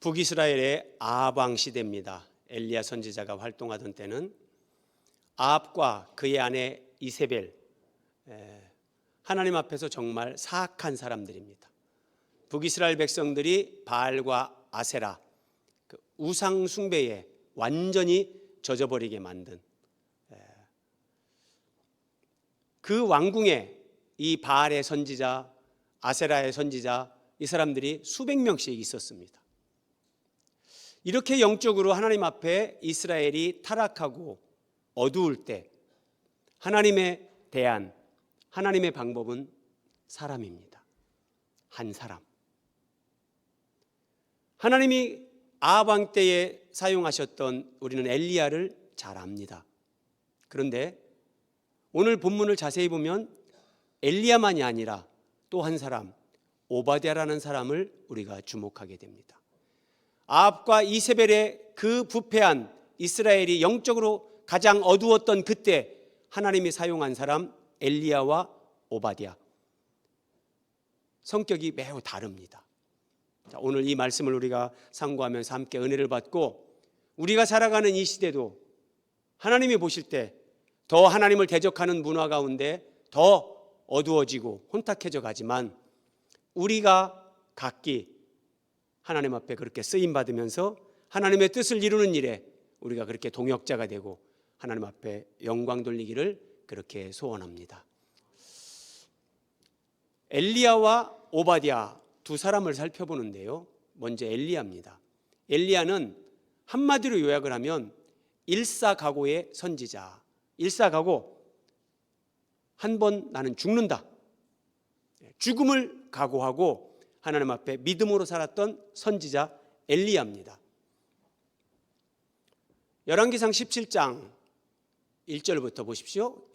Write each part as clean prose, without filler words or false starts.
북이스라엘의 아합 왕 시대입니다. 엘리야 선지자가 활동하던 때는 아합과 그의 아내 이세벨, 하나님 앞에서 정말 사악한 사람들입니다. 북이스라엘 백성들이 바알과 아세라, 그 우상 숭배에 완전히 젖어버리게 만든 그 왕궁에 이 바알의 선지자, 아세라의 선지자, 이 사람들이 수백 명씩 있었습니다. 이렇게 영적으로 하나님 앞에 이스라엘이 타락하고 어두울 때 하나님에 대한 하나님의 방법은 사람입니다. 한 사람. 하나님이 아합 왕 때에 사용하셨던 우리는 엘리야를 잘 압니다. 그런데 오늘 본문을 자세히 보면 엘리야만이 아니라 또 한 사람, 오바댜라는 사람을 우리가 주목하게 됩니다. 아합과 이세벨의 그 부패한 이스라엘이 영적으로 가장 어두웠던 그때 하나님이 사용한 사람 엘리야와 오바댜, 성격이 매우 다릅니다. 자, 오늘 이 말씀을 우리가 상고하면서 함께 은혜를 받고 우리가 살아가는 이 시대도 하나님이 보실 때 더 하나님을 대적하는 문화 가운데 더 어두워지고 혼탁해져 가지만 우리가 각기 하나님 앞에 그렇게 쓰임받으면서 하나님의 뜻을 이루는 일에 우리가 그렇게 동역자가 되고 하나님 앞에 영광 돌리기를 그렇게 소원합니다. 엘리야와 오바댜 두 사람을 살펴보는데요. 먼저 엘리야입니다. 엘리야는 한마디로 요약을 하면 일사각오의 선지자. 일사각오, 한 번 나는 죽는다, 죽음을 각오하고 하나님 앞에 믿음으로 살았던 선지자 엘리야입니다. 열왕기상 17장 1절부터 보십시오.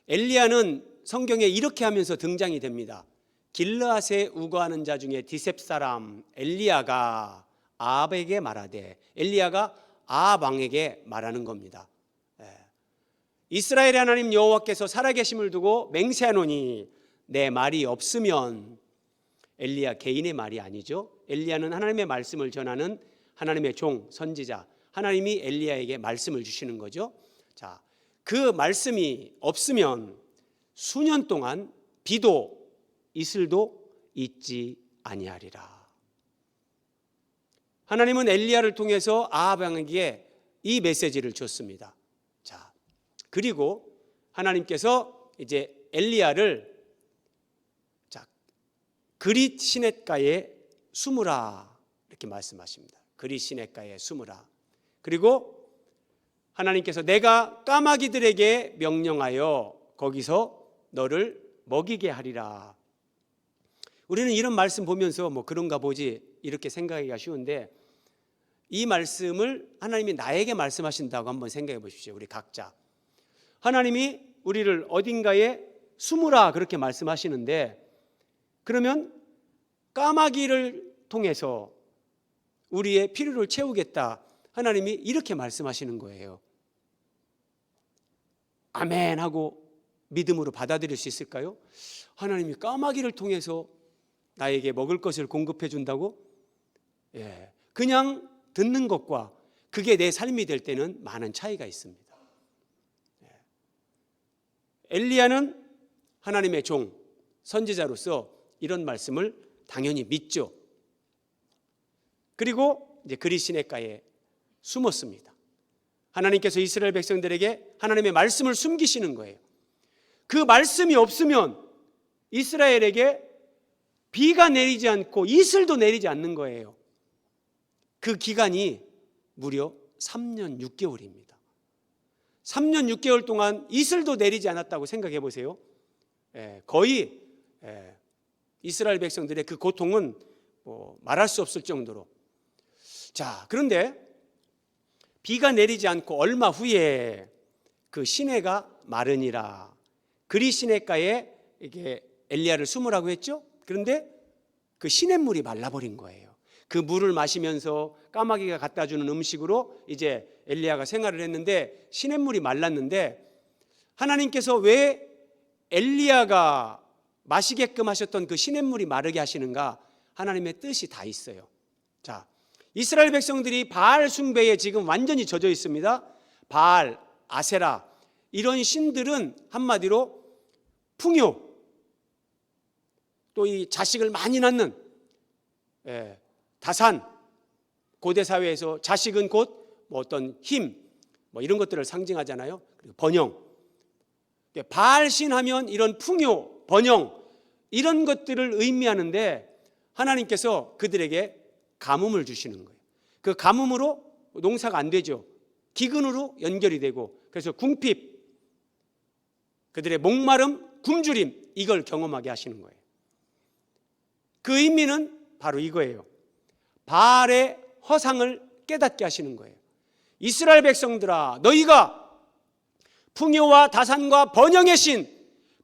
엘리야는 성경에 이렇게 하면서 등장이 됩니다. 길르앗에 우거하는 자 중에 디셉 사람 엘리야가 아합에게 말하되, 엘리야가 아합 왕에게 말하는 겁니다. 이스라엘의 하나님 여호와께서 살아계심을 두고 맹세하노니 내 말이 없으면, 엘리야 개인의 말이 아니죠. 엘리야는 하나님의 말씀을 전하는 하나님의 종, 선지자, 하나님이 엘리야에게 말씀을 주시는 거죠. 자, 그 말씀이 없으면 수년 동안 비도 이슬도 있지 아니하리라. 하나님은 엘리야를 통해서 아합 왕에게 이 메시지를 줬습니다. 자, 그리고 하나님께서 이제 엘리야를 그릿 시냇가에 숨으라 이렇게 말씀하십니다. 그릿 시냇가에 숨으라. 그리고 하나님께서 내가 까마귀들에게 명령하여 거기서 너를 먹이게 하리라. 우리는 이런 말씀 보면서 뭐 그런가 보지 이렇게 생각하기가 쉬운데, 이 말씀을 하나님이 나에게 말씀하신다고 한번 생각해 보십시오. 우리 각자. 하나님이 우리를 어딘가에 숨으라 그렇게 말씀하시는데, 그러면 까마귀를 통해서 우리의 필요를 채우겠다, 하나님이 이렇게 말씀하시는 거예요. 아멘 하고 믿음으로 받아들일 수 있을까요? 하나님이 까마귀를 통해서 나에게 먹을 것을 공급해 준다고? 그냥 듣는 것과 그게 내 삶이 될 때는 많은 차이가 있습니다. 엘리야는 하나님의 종, 선지자로서 이런 말씀을 당연히 믿죠. 그리고 이제 그릿 시냇가에 숨었습니다. 하나님께서 이스라엘 백성들에게 하나님의 말씀을 숨기시는 거예요. 그 말씀이 없으면 이스라엘에게 비가 내리지 않고 이슬도 내리지 않는 거예요. 그 기간이 무려 3년 6개월입니다. 3년 6개월 동안 이슬도 내리지 않았다고 생각해 보세요. 거의 이스라엘 백성들의 그 고통은 말할 수 없을 정도로. 자, 그런데 비가 내리지 않고 얼마 후에 그 시내가 마르니라. 그릿 시냇가에 이게 엘리야를 숨으라고 했죠. 그런데 그 시냇물이 말라버린 거예요. 그 물을 마시면서 까마귀가 갖다 주는 음식으로 이제 엘리야가 생활을 했는데 시냇물이 말랐는데, 하나님께서 왜 엘리야가 마시게끔 하셨던 그 시냇물이 마르게 하시는가? 하나님의 뜻이 다 있어요. 자, 이스라엘 백성들이 바알 숭배에 지금 완전히 젖어 있습니다. 바알, 아세라 이런 신들은 한마디로 풍요, 또 이 자식을 많이 낳는 다산, 고대 사회에서 자식은 곧 뭐 어떤 힘, 뭐 이런 것들을 상징하잖아요. 그리고 번영, 바알 신하면 이런 풍요, 번영 이런 것들을 의미하는데 하나님께서 그들에게 가뭄을 주시는 거예요. 그 가뭄으로 농사가 안 되죠. 기근으로 연결이 되고, 그래서 궁핍, 그들의 목마름, 굶주림 이걸 경험하게 하시는 거예요. 그 의미는 바로 이거예요. 바알의 허상을 깨닫게 하시는 거예요. 이스라엘 백성들아, 너희가 풍요와 다산과 번영의 신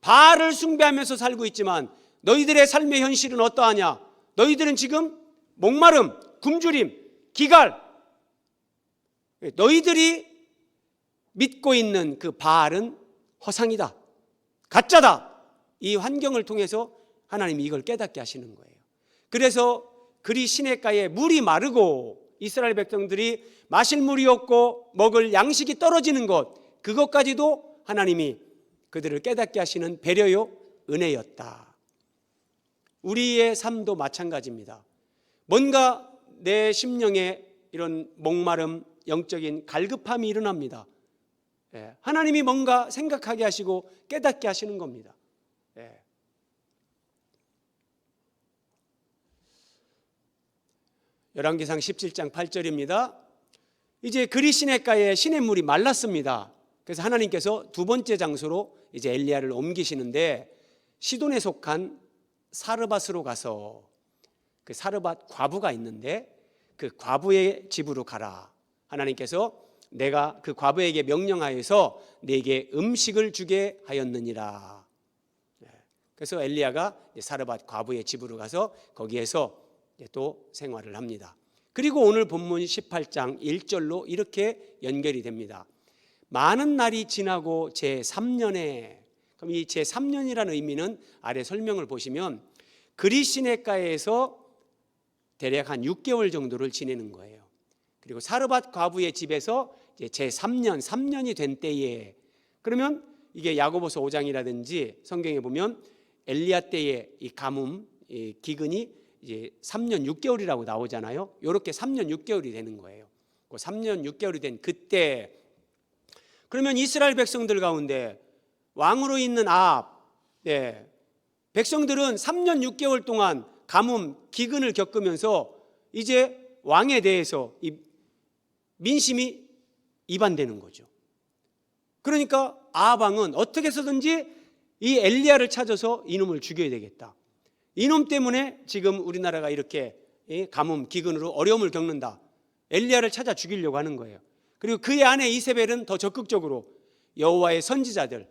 바알을 숭배하면서 살고 있지만 너희들의 삶의 현실은 어떠하냐? 너희들은 지금 목마름, 굶주림, 기갈, 너희들이 믿고 있는 그 바알은 허상이다, 가짜다. 이 환경을 통해서 하나님이 이걸 깨닫게 하시는 거예요. 그래서 그리 시냇가에 물이 마르고 이스라엘 백성들이 마실 물이 없고 먹을 양식이 떨어지는 것, 그것까지도 하나님이 그들을 깨닫게 하시는 배려요, 은혜였다. 우리의 삶도 마찬가지입니다. 뭔가 내 심령에 이런 목마름, 영적인 갈급함이 일어납니다. 하나님이 뭔가 생각하게 하시고 깨닫게 하시는 겁니다. 열왕기상 17장 8절입니다. 이제 그리 시냇가에 시냇물이 말랐습니다. 그래서 하나님께서 두 번째 장소로 이제 엘리야를 옮기시는데 시돈에 속한 사르밧으로 가서 그 사르밧 과부가 있는데 그 과부의 집으로 가라. 하나님께서 내가 그 과부에게 명령하여서 네게 음식을 주게 하였느니라. 그래서 엘리야가 사르밧 과부의 집으로 가서 거기에서 또 생활을 합니다. 그리고 오늘 본문 18장 1절로 이렇게 연결이 됩니다. 많은 날이 지나고 제3년에, 그럼 이 제3년이라는 의미는 아래 설명을 보시면 그리 시냇가에서 대략 한 6개월 정도를 지내는 거예요. 그리고 사르밧 과부의 집에서 제3년, 3년이 된 때에, 그러면 이게 야고보서 5장이라든지 성경에 보면 엘리야 때의 이 가뭄, 이 기근이 이제 3년 6개월이라고 나오잖아요. 이렇게 3년 6개월이 되는 거예요. 그 3년 6개월이 된 그때, 그러면 이스라엘 백성들 가운데 왕으로 있는 아합, 백성들은 3년 6개월 동안 가뭄, 기근을 겪으면서 이제 왕에 대해서 이 민심이 이반되는 거죠. 그러니까 아합 왕은 어떻게 해서든지 이 엘리야를 찾아서 이놈을 죽여야 되겠다. 이놈 때문에 지금 우리나라가 이렇게 가뭄, 기근으로 어려움을 겪는다. 엘리야를 찾아 죽이려고 하는 거예요. 그리고 그의 아내 이세벨은 더 적극적으로 여호와의 선지자들,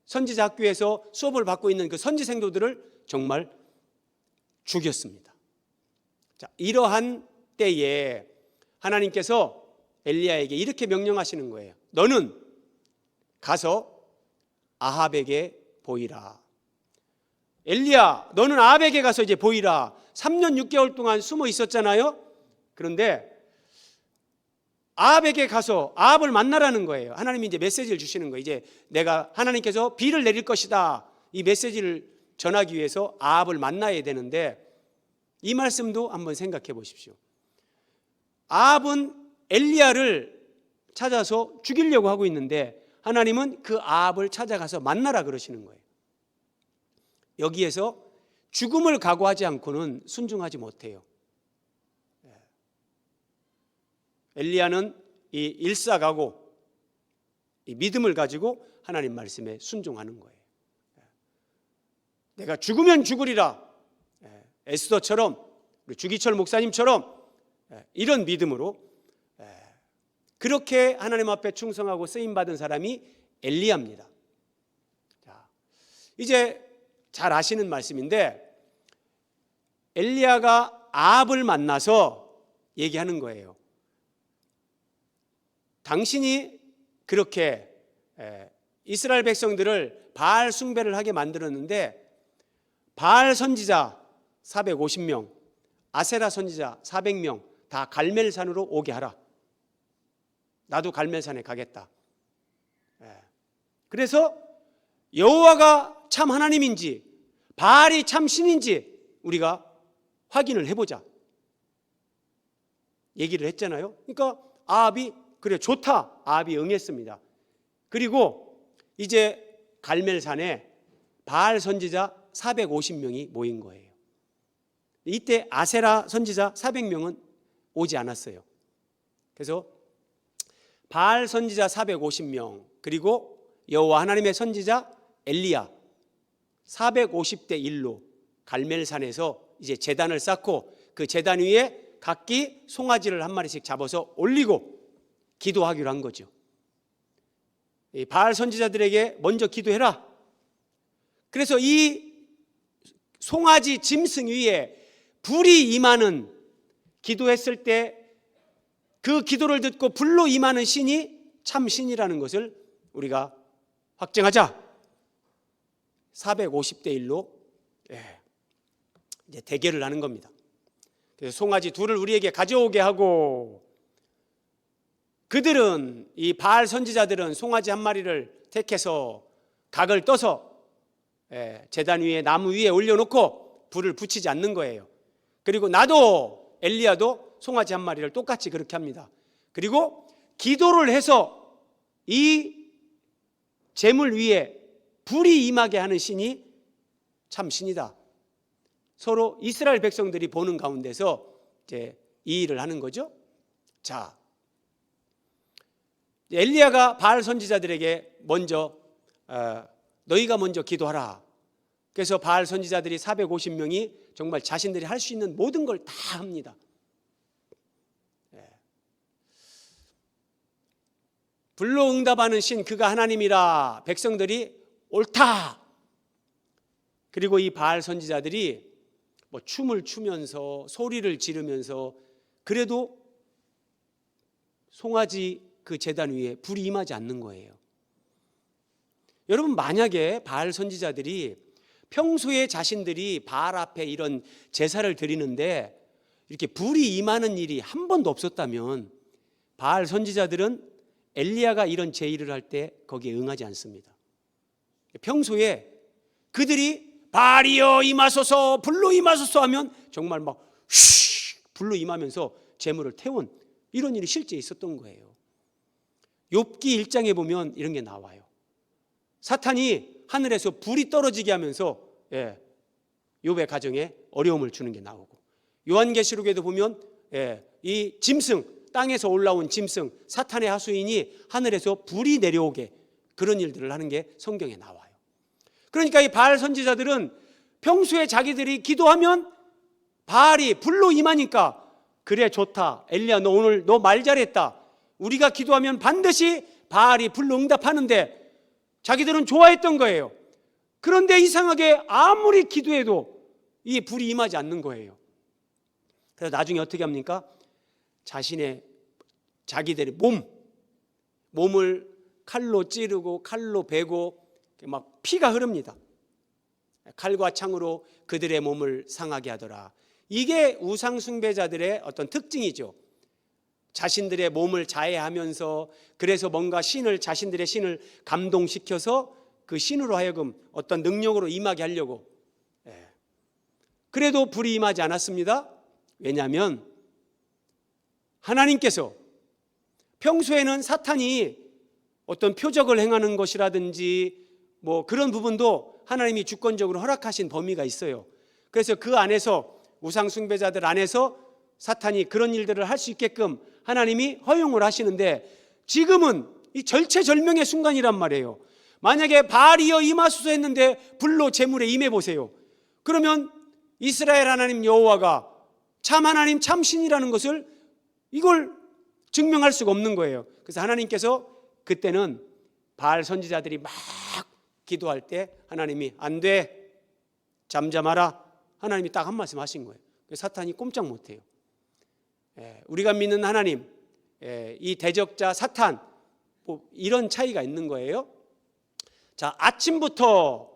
선지자 학교에서 수업을 받고 있는 그 선지 생도들을 정말 죽였습니다. 자, 이러한 때에 하나님께서 엘리야에게 이렇게 명령하시는 거예요. 너는 가서 아합에게 보이라. 엘리야, 너는 아합에게 가서 이제 보이라. 3년 6개월 동안 숨어 있었잖아요. 그런데 아합에게 가서 아합을 만나라는 거예요. 하나님이 이제 메시지를 주시는 거예요. 이제 내가 하나님께서 비를 내릴 것이다. 이 메시지를 전하기 위해서 아합을 만나야 되는데 이 말씀도 한번 생각해 보십시오. 아합은 엘리야를 찾아서 죽이려고 하고 있는데 하나님은 그 아합을 찾아가서 만나라 그러시는 거예요. 여기에서 죽음을 각오하지 않고는 순종하지 못해요. 엘리야는 이 일사각오, 이 믿음을 가지고 하나님 말씀에 순종하는 거예요. 내가 죽으면 죽으리라. 에스더처럼, 주기철 목사님처럼 이런 믿음으로 그렇게 하나님 앞에 충성하고 쓰임받은 사람이 엘리야입니다. 자, 이제 잘 아시는 말씀인데 엘리야가 아합을 만나서 얘기하는 거예요. 당신이 그렇게 이스라엘 백성들을 바알 숭배를 하게 만들었는데 바알 선지자 450명, 아세라 선지자 400명 다 갈멜산으로 오게 하라. 나도 갈멜산에 가겠다. 그래서 여호와가 참 하나님인지 바알이 참 신인지 우리가 확인을 해보자 얘기를 했잖아요. 그러니까 아합이 그래 좋다. 아합이 응했습니다. 그리고 이제 갈멜산에 바알 선지자 450명이 모인 거예요. 이때 아세라 선지자 400명은 오지 않았어요. 그래서 바알 선지자 450명 그리고 여호와 하나님의 선지자 엘리야 450대 1로 갈멜산에서 이제 제단을 쌓고 그 제단 위에 각기 송아지를 한 마리씩 잡아서 올리고 기도하기로 한 거죠. 이 바알 선지자들에게 먼저 기도해라. 그래서 이 송아지 짐승 위에 불이 임하는 기도했을 때 그 기도를 듣고 불로 임하는 신이 참 신이라는 것을 우리가 확증하자. 450대 1로 이제 대결을 하는 겁니다. 그래서 송아지 둘을 우리에게 가져오게 하고 그들은 이 바알 선지자들은 송아지 한 마리를 택해서 각을 떠서 제단 위에 나무 위에 올려놓고 불을 붙이지 않는 거예요. 그리고 나도 엘리야도 송아지 한 마리를 똑같이 그렇게 합니다. 그리고 기도를 해서 이 제물 위에 불이 임하게 하는 신이 참 신이다. 서로 이스라엘 백성들이 보는 가운데서 이제 이 일을 하는 거죠. 자, 엘리야가 바알 선지자들에게 먼저 너희가 먼저 기도하라. 그래서 바알 선지자들이 450명이 정말 자신들이 할 수 있는 모든 걸 다 합니다. 불로 응답하는 신 그가 하나님이라 백성들이 옳다. 그리고 이 바알 선지자들이 뭐 춤을 추면서 소리를 지르면서 그래도 송아지 그 제단 위에 불이 임하지 않는 거예요. 여러분 만약에 바알 선지자들이 평소에 자신들이 바알 앞에 이런 제사를 드리는데 이렇게 불이 임하는 일이 한 번도 없었다면 바알 선지자들은 엘리야가 이런 제의를 할 때 거기에 응하지 않습니다. 평소에 그들이 바알이여 임하소서 불로 임하소서 하면 정말 막 불로 임하면서 제물을 태운 이런 일이 실제 있었던 거예요. 욥기 1장에 보면 이런 게 나와요. 사탄이 하늘에서 불이 떨어지게 하면서 욥의 가정에 어려움을 주는 게 나오고 요한계시록에도 보면 이 짐승 땅에서 올라온 짐승 사탄의 하수인이 하늘에서 불이 내려오게 그런 일들을 하는 게 성경에 나와요. 그러니까 이 바알 선지자들은 평소에 자기들이 기도하면 바알이 불로 임하니까 그래 좋다. 엘리야 너 오늘 너 말 잘했다. 우리가 기도하면 반드시 바알이 불로 응답하는데 자기들은 좋아했던 거예요. 그런데 이상하게 아무리 기도해도 이 불이 임하지 않는 거예요. 그래서 나중에 어떻게 합니까? 자기들의 몸을 칼로 찌르고 칼로 베고 막 피가 흐릅니다. 칼과 창으로 그들의 몸을 상하게 하더라. 이게 우상 숭배자들의 어떤 특징이죠. 자신들의 몸을 자해하면서 그래서 뭔가 자신들의 신을 감동시켜서 그 신으로 하여금 어떤 능력으로 임하게 하려고. 그래도 불이 임하지 않았습니다. 왜냐하면 하나님께서 평소에는 사탄이 어떤 표적을 행하는 것이라든지 뭐 그런 부분도 하나님이 주권적으로 허락하신 범위가 있어요. 그래서 그 안에서 우상 숭배자들 안에서 사탄이 그런 일들을 할 수 있게끔 하나님이 허용을 하시는데 지금은 이 절체절명의 순간이란 말이에요. 만약에 바알이여 임하소서 했는데 불로 제물에 임해 보세요. 그러면 이스라엘 하나님 여호와가 참 하나님 참 신이라는 것을 이걸 증명할 수가 없는 거예요. 그래서 하나님께서 그때는 바알 선지자들이 막 기도할 때 하나님이 안 돼 잠잠하라 하나님이 딱 한 말씀 하신 거예요. 사탄이 꼼짝 못해요. 우리가 믿는 하나님, 이 대적자 사탄 이런 차이가 있는 거예요. 자, 아침부터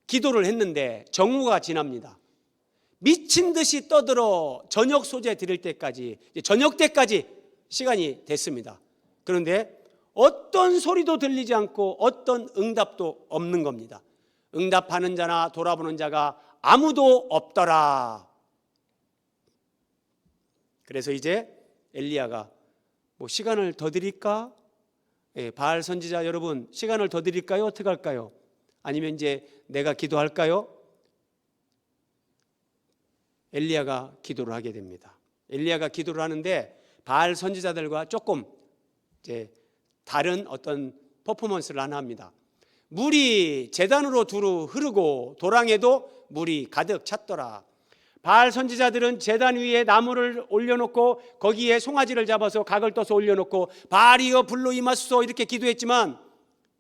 기도를 했는데 정오가 지납니다. 미친 듯이 떠들어 저녁 소재 드릴 때까지, 저녁 때까지 시간이 됐습니다. 그런데 어떤 소리도 들리지 않고 어떤 응답도 없는 겁니다. 응답하는 자나 돌아보는 자가 아무도 없더라. 그래서 이제 엘리야가 뭐 시간을 더 드릴까? 바알 선지자 여러분, 시간을 더 드릴까요? 어떻게 할까요? 아니면 이제 내가 기도할까요? 엘리야가 기도를 하게 됩니다. 엘리야가 기도를 하는데 바알 선지자들과 조금 이제 다른 어떤 퍼포먼스를 하나 합니다. 물이 제단으로 두루 흐르고 도랑에도 물이 가득 찼더라. 바알 선지자들은 제단 위에 나무를 올려놓고 거기에 송아지를 잡아서 각을 떠서 올려놓고 바알이여 불로 임하소서 이렇게 기도했지만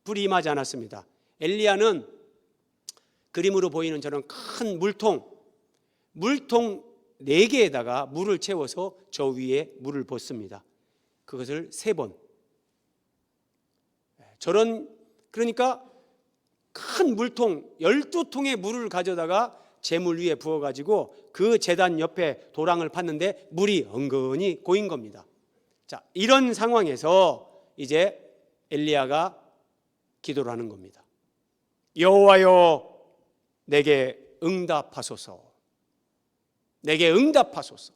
불이 임하지 않았습니다. 엘리야는 그림으로 보이는 저런 큰 물통 4개에다가 물을 채워서 저 위에 물을 붓습니다. 그것을 3번. 그러니까 큰 물통 12통의 물을 가져다가 재물 위에 부어가지고 그 제단 옆에 도랑을 팠는데 물이 은근히 고인 겁니다. 자, 이런 상황에서 이제 엘리야가 기도를 하는 겁니다. 여호와여 내게 응답하소서. 내게 응답하소서.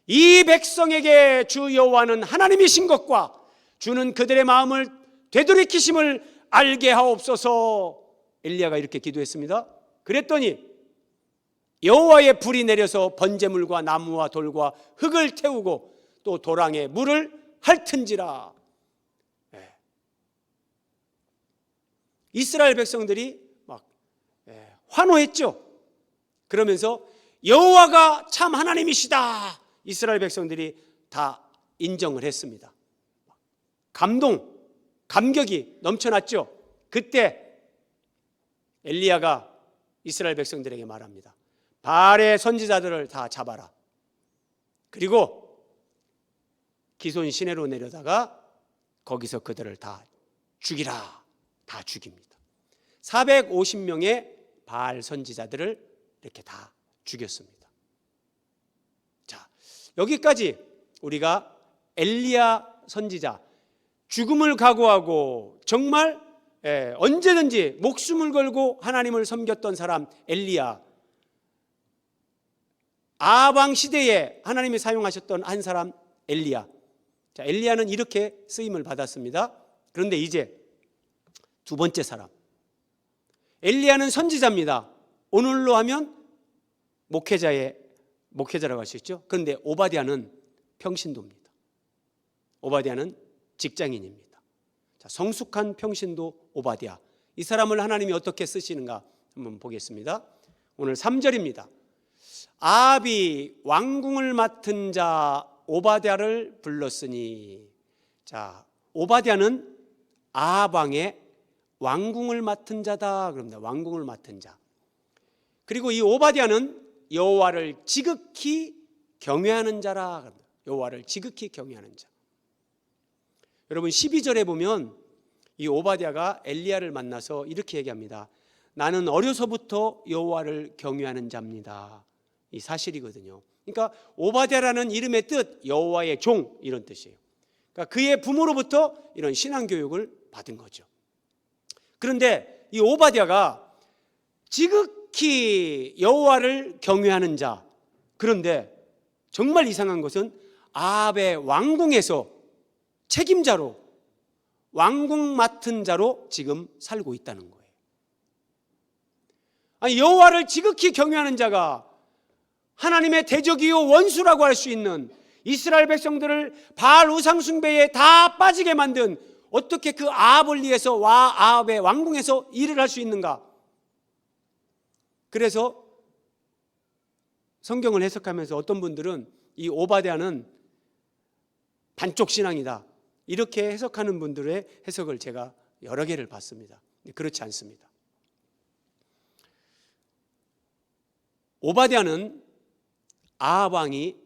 이 백성에게 주 여호와는 하나님이신 것과 주는 그들의 마음을 되돌이키심을 알게 하옵소서. 엘리야가 이렇게 기도했습니다. 그랬더니 여호와의 불이 내려서 번제물과 나무와 돌과 흙을 태우고 또 도랑에 물을 핥은지라. 이스라엘 백성들이 막 환호했죠. 그러면서 여호와가 참 하나님이시다. 이스라엘 백성들이 다 인정을 했습니다. 감격이 넘쳐났죠. 그때 엘리야가 이스라엘 백성들에게 말합니다. 바알의 선지자들을 다 잡아라. 그리고 기손 시내로 내려다가 거기서 그들을 다 죽이라. 다 죽입니다. 450명의 바알 선지자들을 이렇게 다 죽였습니다. 자, 여기까지 우리가 엘리야 선지자 죽음을 각오하고 정말 언제든지 목숨을 걸고 하나님을 섬겼던 사람 엘리야, 아합 왕 시대에 하나님이 사용하셨던 한 사람 엘리야. 자, 엘리야는 이렇게 쓰임을 받았습니다. 그런데 이제 두 번째 사람, 엘리야는 선지자입니다. 오늘로 하면 목회자라고 할 수 있죠. 그런데 오바댜는 평신도입니다. 오바댜는 직장인입니다. 자, 성숙한 평신도 오바댜, 이 사람을 하나님이 어떻게 쓰시는가 한번 보겠습니다. 오늘 3절입니다. 아합이 왕궁을 맡은 자 오바댜를 불렀으니. 자, 오바댜는 아합 왕의 왕궁을 맡은 자다 그럽니다. 왕궁을 맡은 자. 그리고 이 오바댜는 여호와를 지극히 경외하는 자라 그럽니다. 여호와를 지극히 경외하는 자. 여러분 12절에 보면 이 오바댜가 엘리야를 만나서 이렇게 얘기합니다. 나는 어려서부터 여호와를 경외하는 자입니다. 이 사실이거든요. 그러니까 오바댜라는 이름의 뜻, 여호와의 종, 이런 뜻이에요. 그러니까 그의 부모로부터 이런 신앙 교육을 받은 거죠. 그런데 이 오바댜가 지극히 여호와를 경외하는 자. 그런데 정말 이상한 것은 아합의 왕궁에서 책임자로, 왕궁 맡은 자로 지금 살고 있다는 거예요. 아니, 여호와를 지극히 경외하는 자가 하나님의 대적이요 원수라고 할 수 있는 이스라엘 백성들을 바알 우상 숭배에 다 빠지게 만든, 어떻게 그 아합을 위해서 아합의 왕궁에서 일을 할 수 있는가? 그래서 성경을 해석하면서 어떤 분들은 이 오바댜는 반쪽 신앙이다, 이렇게 해석하는 분들의 해석을 제가 여러 개를 봤습니다. 그렇지 않습니다. 오바댜는 아합 왕이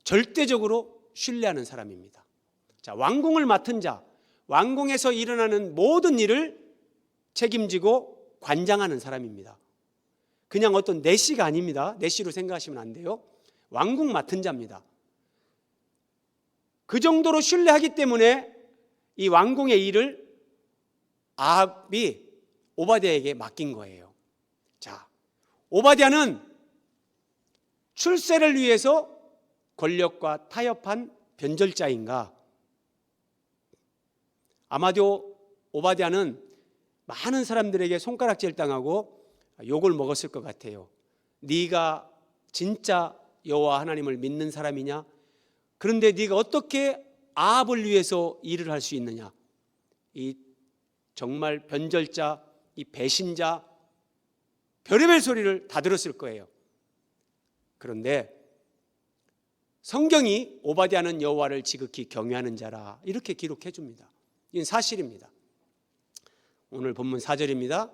절대적으로 신뢰하는 사람입니다. 자, 왕궁을 맡은 자, 왕궁에서 일어나는 모든 일을 책임지고 관장하는 사람입니다. 그냥 어떤 내시가 아닙니다. 내시로 생각하시면 안 돼요. 왕궁 맡은 자입니다. 그 정도로 신뢰하기 때문에 이 왕궁의 일을 아합이 오바댜에게 맡긴 거예요. 자, 오바댜는 출세를 위해서 권력과 타협한 변절자인가? 아마도 오바댜는 많은 사람들에게 손가락질 당하고 욕을 먹었을 것 같아요. 네가 진짜 여호와 하나님을 믿는 사람이냐? 그런데 네가 어떻게 아합을 위해서 일을 할 수 있느냐? 이 정말 변절자, 이 배신자, 별의별 소리를 다 들었을 거예요. 그런데 성경이 오바댜는 여호와를 지극히 경외하는 자라 이렇게 기록해 줍니다. 이건 사실입니다. 오늘 본문 4절입니다.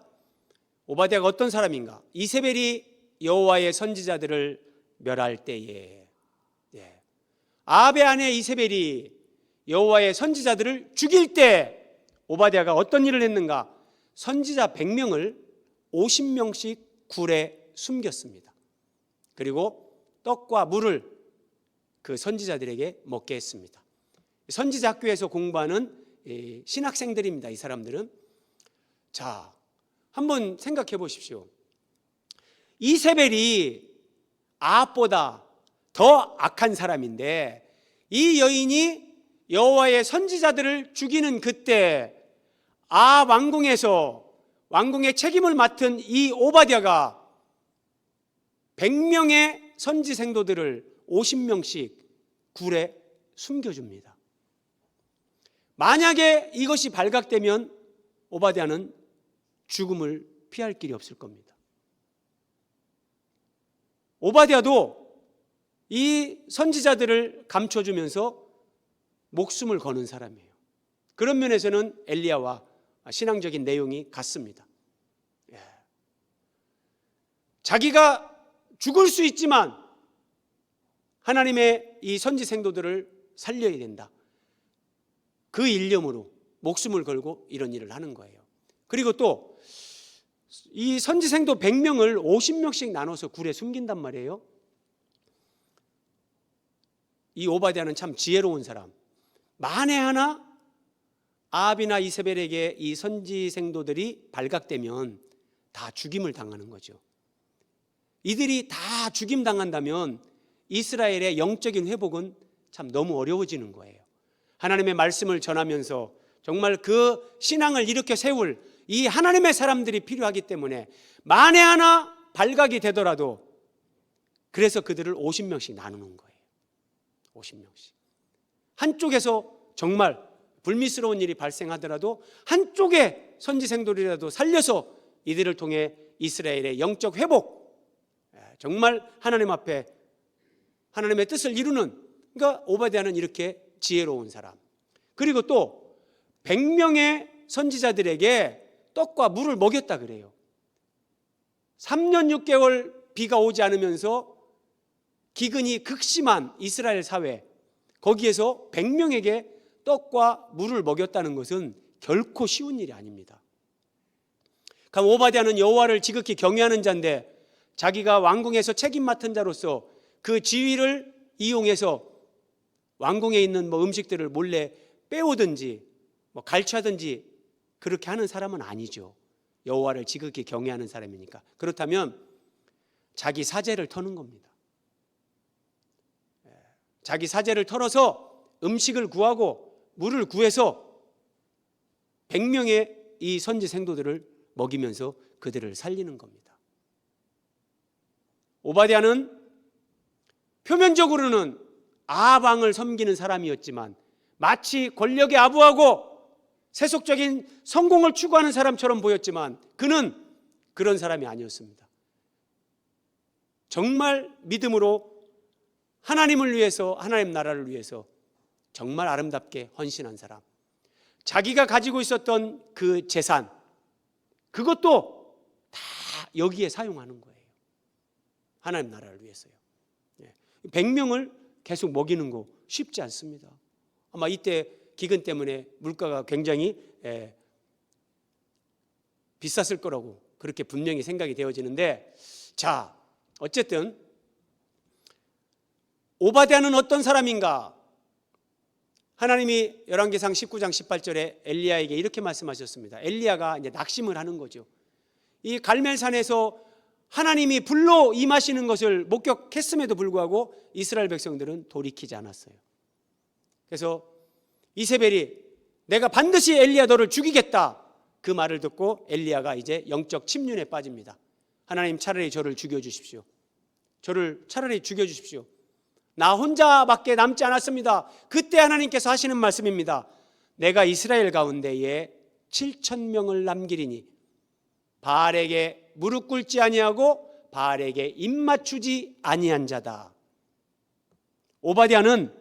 오바댜가 어떤 사람인가? 이세벨이 여호와의 선지자들을 멸할 때에, 아합의 아내 이세벨이 여호와의 선지자들을 죽일 때 오바댜가 어떤 일을 했는가? 선지자 100명을 50명씩 굴에 숨겼습니다. 그리고 떡과 물을 그 선지자들에게 먹게 했습니다. 선지자 학교에서 공부하는 신학생들입니다. 이 사람들은. 자, 한번 생각해 보십시오. 이세벨이 아합보다 더 악한 사람인데 이 여인이 여호와의 선지자들을 죽이는 그때 아합 왕궁에서 왕궁의 책임을 맡은 이 오바댜가 100명의 선지 생도들을 50명씩 굴에 숨겨줍니다. 만약에 이것이 발각되면 오바댜는 죽음을 피할 길이 없을 겁니다. 오바댜도 이 선지자들을 감춰주면서 목숨을 거는 사람이에요. 그런 면에서는 엘리야와 신앙적인 내용이 같습니다. 자기가 죽을 수 있지만 하나님의 이 선지 생도들을 살려야 된다. 그 일념으로 목숨을 걸고 이런 일을 하는 거예요. 그리고 또 이 선지생도 100명을 50명씩 나눠서 굴에 숨긴단 말이에요. 이 오바댜는 참 지혜로운 사람. 만에 하나 아합이나 이세벨에게 이 선지생도들이 발각되면 다 죽임을 당하는 거죠. 이들이 다 죽임 당한다면 이스라엘의 영적인 회복은 참 너무 어려워지는 거예요. 하나님의 말씀을 전하면서 정말 그 신앙을 일으켜 세울 이 하나님의 사람들이 필요하기 때문에 만에 하나 발각이 되더라도 그래서 그들을 50명씩 나누는 거예요. 50명씩. 한쪽에서 정말 불미스러운 일이 발생하더라도 한쪽의 선지생들이라도 살려서 이들을 통해 이스라엘의 영적 회복, 정말 하나님 앞에 하나님의 뜻을 이루는, 그러니까 오바댜는 이렇게 지혜로운 사람. 그리고 또 100명의 선지자들에게 떡과 물을 먹였다 그래요. 3년 6개월 비가 오지 않으면서 기근이 극심한 이스라엘 사회, 거기에서 100명에게 떡과 물을 먹였다는 것은 결코 쉬운 일이 아닙니다. 그럼 오바댜는 여호와를 지극히 경외하는 자인데 자기가 왕궁에서 책임 맡은 자로서 그 지위를 이용해서 왕궁에 있는 음식들을 몰래 빼오든지 갈취하든지 그렇게 하는 사람은 아니죠. 여호와를 지극히 경외하는 사람이니까. 그렇다면 자기 사제를 터는 겁니다. 자기 사제를 털어서 음식을 구하고 물을 구해서 100명의 이 선지 생도들을 먹이면서 그들을 살리는 겁니다. 오바댜는 표면적으로는 아합 왕을 섬기는 사람이었지만 마치 권력에 아부하고 세속적인 성공을 추구하는 사람처럼 보였지만 그는 그런 사람이 아니었습니다. 정말 믿음으로 하나님을 위해서, 하나님 나라를 위해서 정말 아름답게 헌신한 사람. 자기가 가지고 있었던 그 재산, 그것도 다 여기에 사용하는 거예요. 하나님 나라를 위해서요. 100명을 계속 먹이는 거 쉽지 않습니다. 아마 이때 기근 때문에 물가가 굉장히 비쌌을 거라고 그렇게 분명히 생각이 되어지는데 자, 어쨌든 오바댜는 어떤 사람인가? 하나님이 열왕기상 19장 18절에 엘리야에게 이렇게 말씀하셨습니다. 엘리야가 이제 낙심을 하는 거죠. 이 갈멜산에서 하나님이 불로 임하시는 것을 목격했음에도 불구하고 이스라엘 백성들은 돌이키지 않았어요. 그래서 이세벨이 내가 반드시 엘리야 너를 죽이겠다, 그 말을 듣고 엘리야가 이제 영적 침륜에 빠집니다. 하나님, 차라리 저를 죽여주십시오. 저를 차라리 죽여주십시오. 나 혼자밖에 남지 않았습니다. 그때 하나님께서 하시는 말씀입니다. 내가 이스라엘 가운데에 7,000명을 남기리니 바알에게 무릎 꿇지 아니하고 바알에게 입 맞추지 아니한 자다. 오바댜는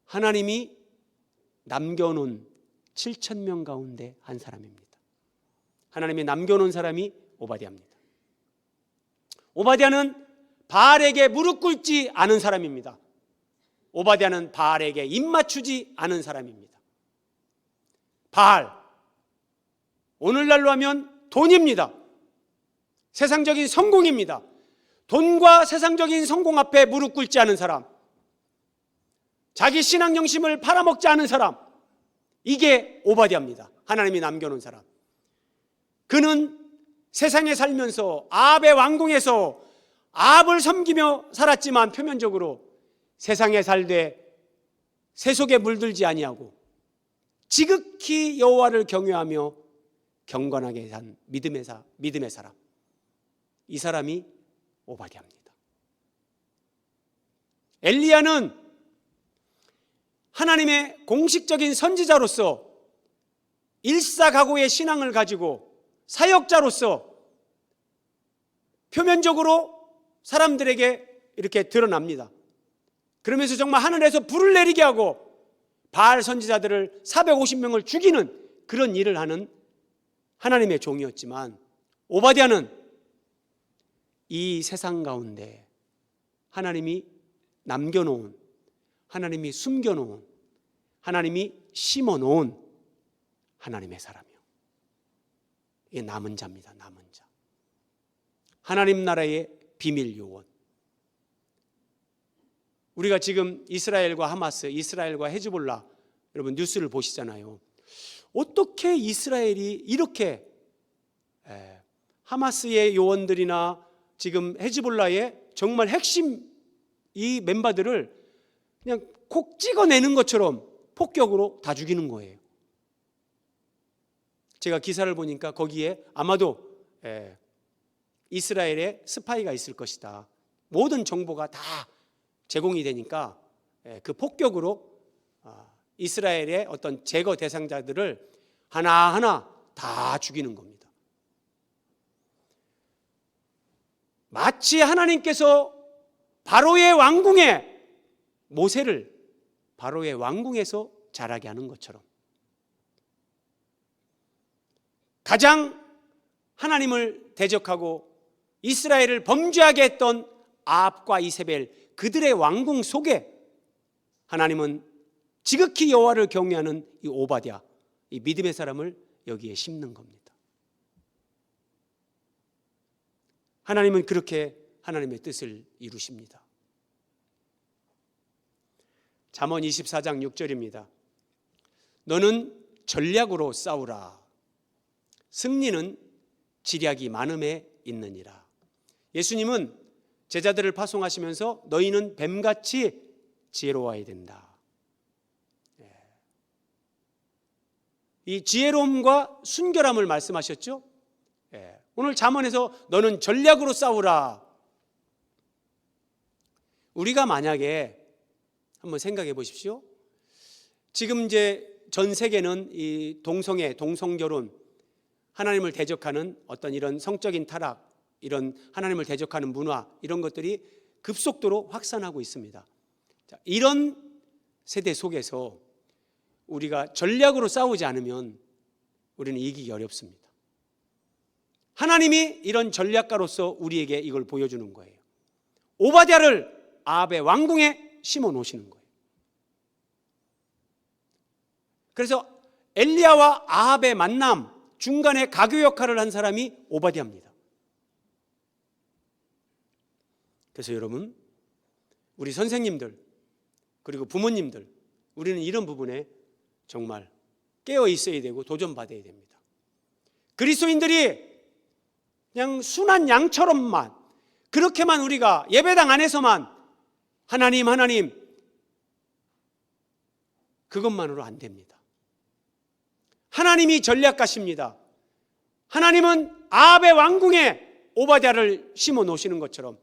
하나님이 남겨놓은 7,000명 가운데 한 사람입니다. 하나님이 남겨놓은 사람이 오바댜입니다. 오바댜는 바알에게 무릎 꿇지 않은 사람입니다. 오바댜는 바알에게 입 맞추지 않은 사람입니다. 바알, 오늘날로 하면 돈입니다. 세상적인 성공입니다. 돈과 세상적인 성공 앞에 무릎 꿇지 않은 사람, 자기 신앙 정신을 팔아먹지 않은 사람, 이게 오바댜입니다. 하나님이 남겨놓은 사람. 그는 세상에 살면서 아합의 왕궁에서 아합을 섬기며 살았지만 표면적으로 세상에 살되 세속에 물들지 아니하고 지극히 여호와를 경외하며 경건하게 산 믿음의 사람, 이 사람이 오바댜입니다. 엘리야는 하나님의 공식적인 선지자로서 일사각오의 신앙을 가지고 사역자로서 표면적으로 사람들에게 이렇게 드러납니다. 그러면서 정말 하늘에서 불을 내리게 하고 바알 선지자들을 450명을 죽이는 그런 일을 하는 하나님의 종이었지만, 오바댜는 이 세상 가운데 하나님이 남겨놓은, 하나님이 숨겨놓은, 하나님이 심어놓은 하나님의 사람이요, 이게 남은 자입니다. 남은 자, 하나님 나라의 비밀 요원. 우리가 지금 이스라엘과 하마스, 이스라엘과 헤즈볼라, 여러분 뉴스를 보시잖아요. 어떻게 이스라엘이 이렇게 하마스의 요원들이나 지금 헤즈볼라의 정말 핵심 이 멤버들을 그냥 콕 찍어내는 것처럼 폭격으로 다 죽이는 거예요. 제가 기사를 보니까 거기에 아마도 이스라엘에 스파이가 있을 것이다. 모든 정보가 다 제공이 되니까 그 폭격으로 이스라엘의 어떤 제거 대상자들을 하나하나 다 죽이는 겁니다. 마치 하나님께서 바로의 왕궁에 모세를 바로의 왕궁에서 자라게 하는 것처럼 가장 하나님을 대적하고 이스라엘을 범죄하게 했던 아합과 이세벨, 그들의 왕궁 속에 하나님은 지극히 여호와를 경외하는 이 오바댜, 이 믿음의 사람을 여기에 심는 겁니다. 하나님은 그렇게 하나님의 뜻을 이루십니다. 잠언 24장 6절입니다. 너는 전략으로 싸우라. 승리는 지략이 많음에 있느니라. 예수님은 제자들을 파송하시면서 너희는 뱀같이 지혜로워야 된다. 이 지혜로움과 순결함을 말씀하셨죠. 오늘 잠언에서 너는 전략으로 싸우라. 우리가 만약에 한번 생각해 보십시오. 지금 이제 전 세계는 이 동성애, 동성결혼, 하나님을 대적하는 어떤 이런 성적인 타락, 이런 하나님을 대적하는 문화, 이런 것들이 급속도로 확산하고 있습니다. 자, 이런 세대 속에서 우리가 전략으로 싸우지 않으면 우리는 이기기 어렵습니다. 하나님이 이런 전략가로서 우리에게 이걸 보여주는 거예요. 오바댜를 아합의 왕궁에 심어 놓으시는 거예요. 그래서 엘리야와 아합의 만남 중간에 가교 역할을 한 사람이 오바댜입니다. 그래서 여러분, 우리 선생님들 그리고 부모님들, 우리는 이런 부분에 정말 깨어 있어야 되고 도전받아야 됩니다. 그리스도인들이 그냥 순한 양처럼만, 그렇게만 우리가 예배당 안에서만 하나님 하나님 그것만으로 안 됩니다. 하나님이 전략가십니다. 하나님은 아합의 왕궁에 오바댜를 심어 놓으시는 것처럼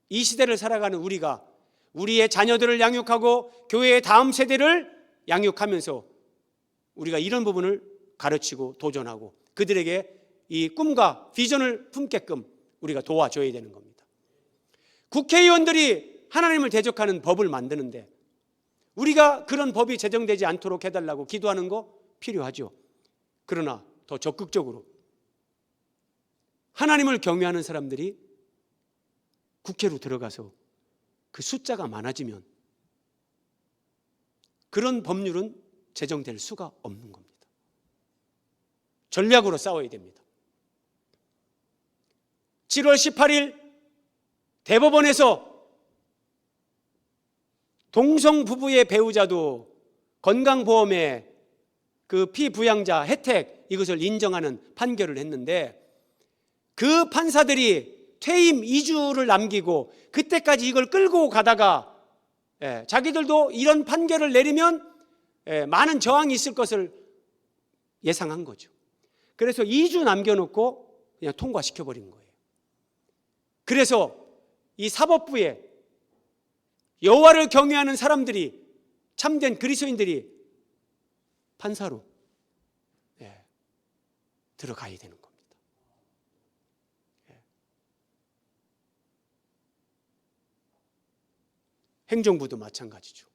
이 시대를 살아가는 우리가 우리의 자녀들을 양육하고 교회의 다음 세대를 양육하면서 우리가 이런 부분을 가르치고 도전하고 그들에게 이 꿈과 비전을 품게끔 우리가 도와줘야 되는 겁니다. 국회의원들이 하나님을 대적하는 법을 만드는데 우리가 그런 법이 제정되지 않도록 해달라고 기도하는 거 필요하죠. 그러나 더 적극적으로 하나님을 경외하는 사람들이 국회로 들어가서 그 숫자가 많아지면 그런 법률은 제정될 수가 없는 겁니다. 전략으로 싸워야 됩니다. 7월 18일 대법원에서 동성 부부의 배우자도 건강보험의 그 피부양자 혜택 이것을 인정하는 판결을 했는데 그 판사들이 퇴임 2주를 남기고 그때까지 이걸 끌고 가다가 자기들도 이런 판결을 내리면 많은 저항이 있을 것을 예상한 거죠. 그래서 2주 남겨놓고 그냥 통과시켜버린 거예요. 그래서 이 사법부에 여호와를 경외하는 사람들이, 참된 그리스도인들이 판사로 들어가야 되는 겁니다. 행정부도 마찬가지죠.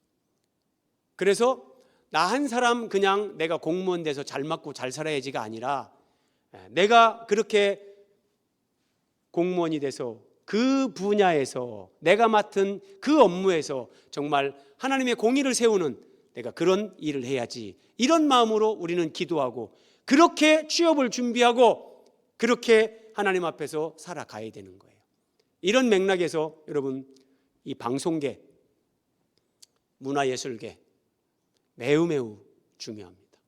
그래서 나 한 사람 그냥 내가 공무원 돼서 잘 맞고 잘 살아야지가 아니라 내가 그렇게 공무원이 돼서 그 분야에서 내가 맡은 그 업무에서 정말 하나님의 공의를 세우는 내가 그런 일을 해야지, 이런 마음으로 우리는 기도하고 그렇게 취업을 준비하고 그렇게 하나님 앞에서 살아가야 되는 거예요. 이런 맥락에서 여러분, 이 방송계, 문화예술계 매우 중요합니다.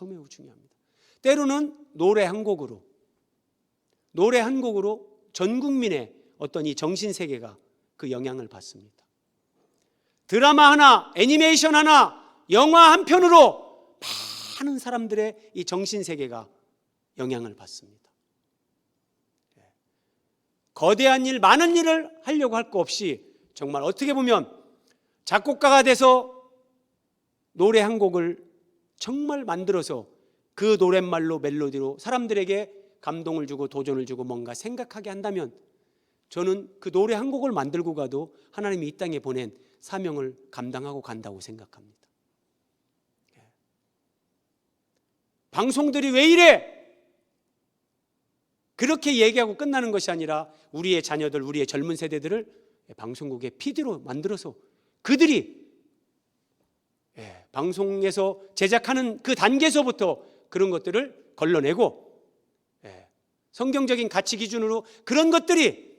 매우 중요합니다. 때로는 노래 한 곡으로 전 국민의 어떤 이 정신세계가 그 영향을 받습니다. 드라마 하나, 애니메이션 하나, 영화 한 편으로 많은 사람들의 이 정신세계가 영향을 받습니다. 거대한 일, 많은 일을 하려고 할 거 없이 정말 어떻게 보면 작곡가가 돼서 노래 한 곡을 정말 만들어서 그 노랫말로 멜로디로 사람들에게 감동을 주고 도전을 주고 뭔가 생각하게 한다면 저는 그 노래 한 곡을 만들고 가도 하나님이 이 땅에 보낸 사명을 감당하고 간다고 생각합니다. 방송들이 왜 이래? 그렇게 얘기하고 끝나는 것이 아니라 우리의 자녀들, 우리의 젊은 세대들을 방송국의 PD로 만들어서 그들이 방송에서 제작하는 그 단계에서부터 그런 것들을 걸러내고 성경적인 가치 기준으로 그런 것들이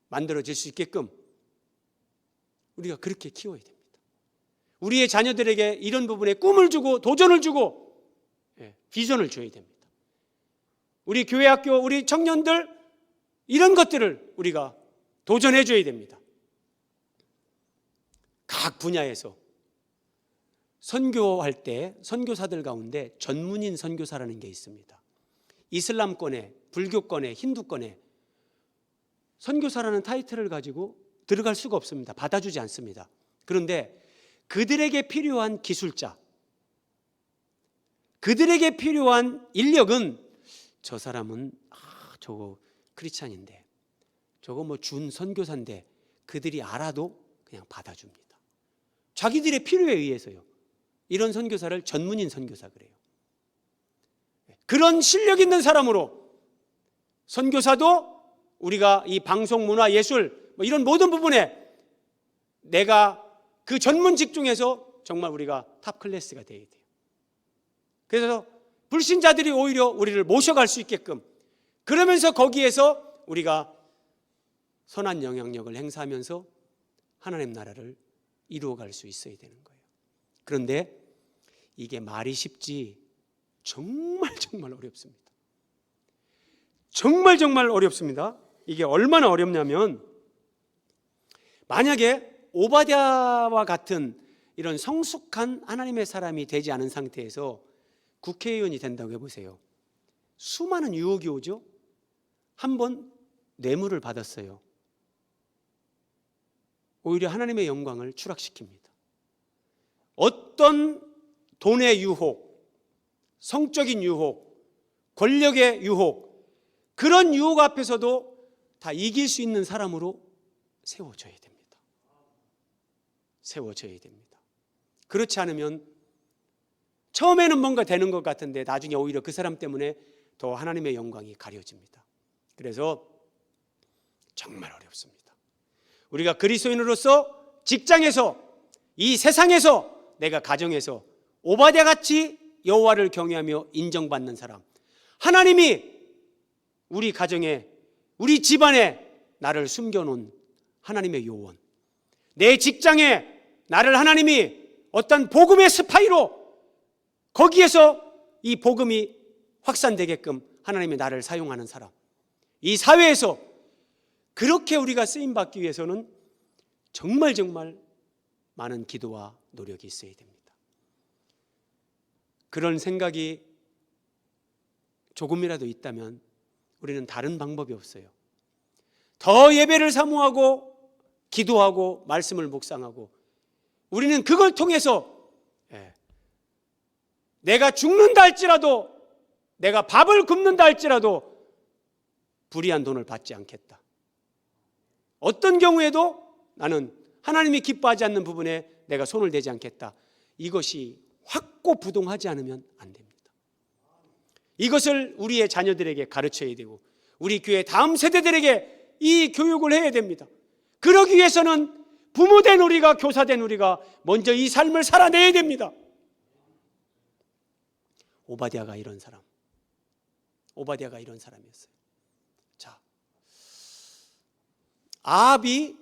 만들어질 수 있게끔 우리가 그렇게 키워야 됩니다. 우리의 자녀들에게 이런 부분에 꿈을 주고 도전을 주고 비전을 줘야 됩니다. 우리 교회 학교, 우리 청년들 이런 것들을 우리가 도전해 줘야 됩니다. 각 분야에서 선교할 때 선교사들 가운데 전문인 선교사라는 게 있습니다. 이슬람권에, 불교권에, 힌두권에 선교사라는 타이틀을 가지고 들어갈 수가 없습니다. 받아주지 않습니다. 그런데 그들에게 필요한 기술자, 그들에게 필요한 인력은 저 사람은 저거 크리스찬인데 저거 뭐 준 선교사인데 그들이 알아도 그냥 받아줍니다. 자기들의 필요에 의해서요. 이런 선교사를 전문인 선교사 그래요. 그런 실력 있는 사람으로 선교사도 우리가 이 방송, 문화, 예술 뭐 이런 모든 부분에 내가 그 전문 직종에서 정말 우리가 탑 클래스가 돼야 돼요. 그래서 불신자들이 오히려 우리를 모셔갈 수 있게끔 그러면서 거기에서 우리가 선한 영향력을 행사하면서 하나님 나라를 이루어갈 수 있어야 되는 거예요. 그런데 이게 말이 쉽지 정말 어렵습니다. 정말 어렵습니다. 이게 얼마나 어렵냐면, 만약에 오바댜와 같은 이런 성숙한 하나님의 사람이 되지 않은 상태에서 국회의원이 된다고 해보세요. 수많은 유혹이 오죠. 한번 뇌물을 받았어요. 오히려 하나님의 영광을 추락시킵니다. 어떤 돈의 유혹, 성적인 유혹, 권력의 유혹, 그런 유혹 앞에서도 다 이길 수 있는 사람으로 세워져야 됩니다. 세워져야 됩니다. 그렇지 않으면 처음에는 뭔가 되는 것 같은데 나중에 오히려 그 사람 때문에 더 하나님의 영광이 가려집니다. 그래서 정말 어렵습니다. 우리가 그리스도인으로서 직장에서, 이 세상에서, 내가 가정에서 오바댜같이 여호와를 경외하며 인정받는 사람, 하나님이 우리 가정에, 우리 집안에 나를 숨겨놓은 하나님의 요원, 내 직장에 나를 하나님이 어떤 복음의 스파이로, 거기에서 이 복음이 확산되게끔 하나님이 나를 사용하는 사람, 이 사회에서 그렇게 우리가 쓰임받기 위해서는 정말 많은 기도와 노력이 있어야 됩니다. 그런 생각이 조금이라도 있다면 우리는 다른 방법이 없어요. 더 예배를 사모하고 기도하고 말씀을 묵상하고, 우리는 그걸 통해서 내가 죽는다 할지라도, 내가 밥을 굶는다 할지라도 불의한 돈을 받지 않겠다. 어떤 경우에도 나는 하나님이 기뻐하지 않는 부분에 내가 손을 대지 않겠다. 이것이 확고부동하지 않으면 안 됩니다. 이것을 우리의 자녀들에게 가르쳐야 되고, 우리 교회 다음 세대들에게 이 교육을 해야 됩니다. 그러기 위해서는 부모된 우리가, 교사된 우리가 먼저 이 삶을 살아내야 됩니다. 오바댜가 이런 사람이었어요. 자, 아합이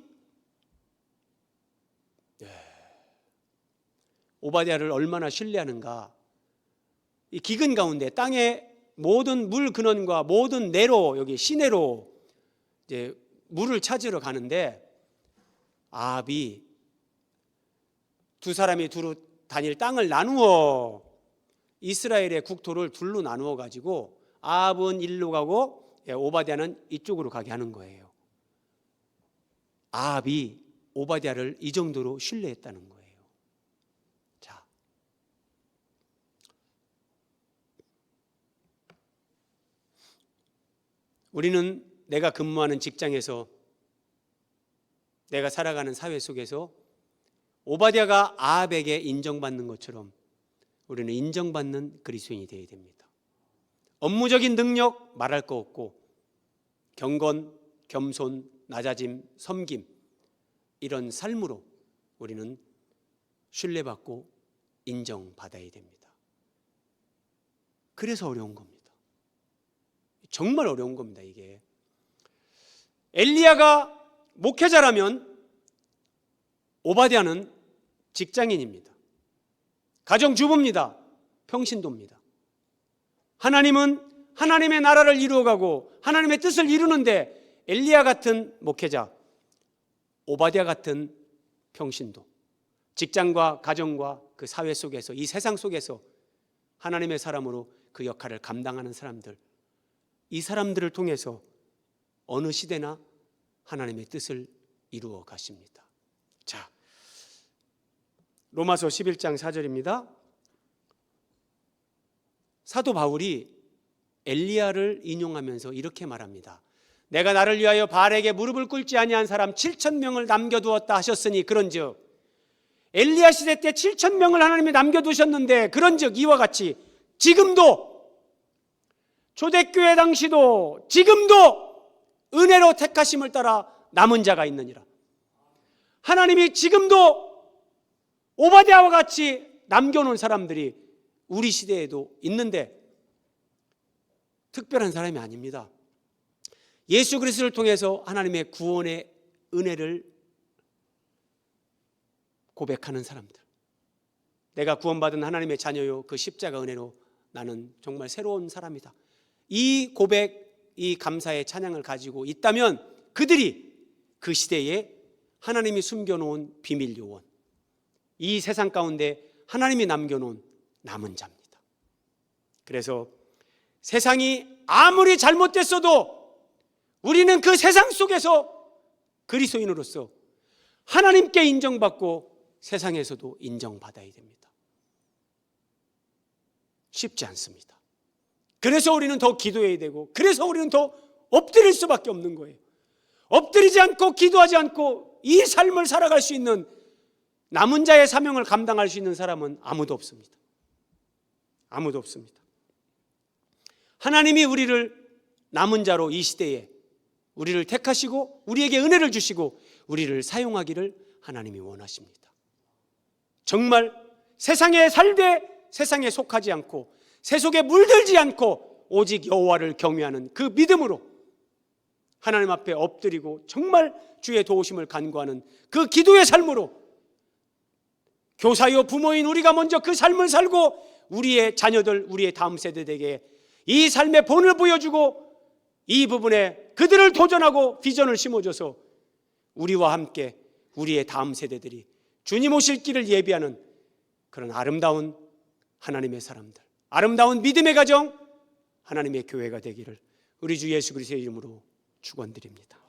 오바댜를 얼마나 신뢰하는가. 이 기근 가운데 땅의 모든 물 근원과 모든 내로, 여기 시내로 이제 물을 찾으러 가는데, 아합이 두 사람이 두루 다닐 땅을 나누어 이스라엘의 국토를 둘로 나누어 가지고 아합은 일로 가고 오바댜는 이쪽으로 가게 하는 거예요. 아합이 오바댜를 이 정도로 신뢰했다는 거예요. 자, 우리는 내가 근무하는 직장에서, 내가 살아가는 사회 속에서 오바댜가 아합에게 인정받는 것처럼 우리는 인정받는 그리스도인이 되어야 됩니다. 업무적인 능력 말할 거 없고, 경건, 겸손, 낮아짐, 섬김, 이런 삶으로 우리는 신뢰받고 인정받아야 됩니다. 그래서 어려운 겁니다. 정말 어려운 겁니다. 이게 엘리야가 목회자라면 오바댜는 직장인입니다. 가정주부입니다. 평신도입니다. 하나님은 하나님의 나라를 이루어가고 하나님의 뜻을 이루는데 엘리야 같은 목회자, 오바댜 같은 평신도, 직장과 가정과 그 사회 속에서, 이 세상 속에서 하나님의 사람으로 그 역할을 감당하는 사람들, 이 사람들을 통해서 어느 시대나 하나님의 뜻을 이루어 가십니다. 자, 로마서 11장 4절입니다. 사도 바울이 엘리야를 인용하면서 이렇게 말합니다. 내가 나를 위하여 바알에게 무릎을 꿇지 아니한 사람 7,000명을 남겨두었다 하셨으니, 그런즉 엘리야 시대 때 7,000명을 하나님이 남겨두셨는데, 그런즉 이와 같이 지금도, 초대교회 당시도 지금도 은혜로 택하심을 따라 남은 자가 있느니라. 하나님이 지금도 오바댜와 같이 남겨놓은 사람들이 우리 시대에도 있는데 특별한 사람이 아닙니다. 예수 그리스도를 통해서 하나님의 구원의 은혜를 고백하는 사람들, 내가 구원받은 하나님의 자녀요, 그 십자가 은혜로 나는 정말 새로운 사람이다, 이 고백, 이 감사의 찬양을 가지고 있다면 그들이 그 시대에 하나님이 숨겨놓은 비밀 요원, 이 세상 가운데 하나님이 남겨놓은 남은 자입니다. 그래서 세상이 아무리 잘못됐어도 우리는 그 세상 속에서 그리스도인으로서 하나님께 인정받고 세상에서도 인정받아야 됩니다. 쉽지 않습니다. 그래서 우리는 더 기도해야 되고, 그래서 우리는 더 엎드릴 수밖에 없는 거예요. 엎드리지 않고 기도하지 않고 이 삶을 살아갈 수 있는, 남은 자의 사명을 감당할 수 있는 사람은 아무도 없습니다. 아무도 없습니다. 하나님이 우리를 남은 자로 이 시대에 우리를 택하시고 우리에게 은혜를 주시고 우리를 사용하기를 하나님이 원하십니다. 정말 세상에 살되 세상에 속하지 않고 세속에 물들지 않고 오직 여호와를 경외하는 그 믿음으로 하나님 앞에 엎드리고 정말 주의 도우심을 간구하는 그 기도의 삶으로, 교사요 부모인 우리가 먼저 그 삶을 살고 우리의 자녀들, 우리의 다음 세대에게 이 삶의 본을 보여주고 이 부분에 그들을 도전하고 비전을 심어줘서 우리와 함께 우리의 다음 세대들이 주님 오실 길을 예비하는 그런 아름다운 하나님의 사람들, 아름다운 믿음의 가정, 하나님의 교회가 되기를 우리 주 예수 그리스도의 이름으로 축원드립니다.